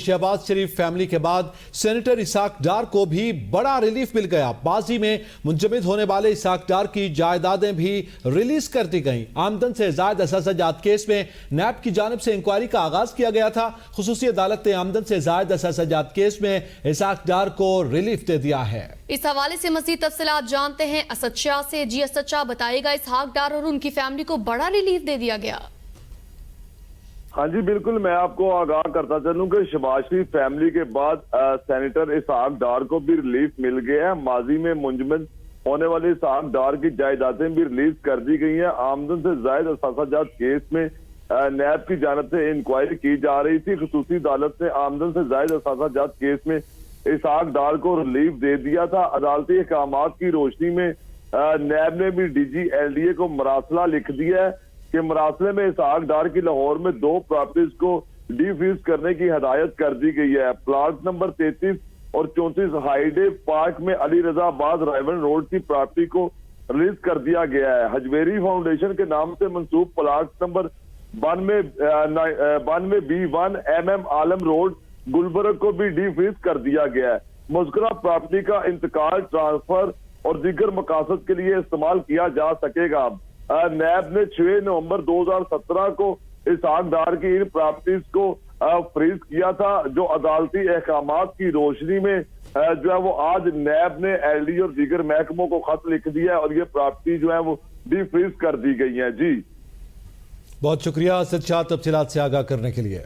शहबाज शरीफ family के बाद senator Isaac डार को भी बड़ा रिलीफ मिल गया। बाजी में मुंजमद होने वाले इसाक डार की जायदादें भी रिलीज कर दी गईं। आमदन से ज़ायद असासाजात केस में नैब की जानिब से इंक्वायरी का आगाज किया गया था। खुसूसी अदालत ने आमदन से ज़ायद असासाजात केस में इसाक डार को रिलीफ दे दिया है। इस हवाले से मज़ीद तफसीलात जानते हैं असद शाह से। जी असद शाह, बताइएगा, इसाक डार और उनकी फैमिली को बड़ा रिलीफ दे दिया गया। हाँ जी बिल्कुल, मैं आपको आगाह करता चलूं कि शहबाज शरीफ फैमिली के बाद सेनेटर इसाक डार को भी रिलीफ मिल गया है। माजी में मुंजमद होने वाले इसाक डार की जायदादें भी रिलीज कर दी गई हैं। आमदन से जायद असासाजात केस में नैब की जानिब से इंक्वायरी की जा रही थी। खुसूसी अदालत ने आमदन से जायद असासाजात केस में इसाक डार को रिलीफ दे दिया था। अदालती अहकामात की रोशनी में नैब ने भी DG LDA को मरासला लिख दिया है कि मरासले में इसाक डार की लाहौर में 2 प्रॉपर्टीज को डिफ्यूज करने की हदायत कर दी गई है। प्लाट नंबर 33 और 34 हाईडे पार्क में अली रजा आबाद रायवन रोड की प्रॉपर्टी को रिलीज कर दिया गया है। हजवेरी फाउंडेशन के नाम से मंसूब प्लाट नंबर 92 B1 MM आलम रोड गुलबर्ग को भी डिफ्यूज कर दिया गया है। मुज़करा प्रॉपर्टी का इंतकाल, ट्रांसफर और दीगर मकासद के लिए इस्तेमाल किया जा सकेगा। नैब ने 6 नवंबर 2017 को इसाक डार की इन प्रॉपर्टीज को फ्रीज किया था, जो अदालती अहकामात की रोशनी में जो है वो आज नैब ने LD और दीगर महकमों को खत लिख दिया है और ये प्रॉपर्टी जो है वो डिफ्रीज कर दी गई है। जी बहुत शुक्रिया असद शाह, तफसीलात से आगाह करने के लिए।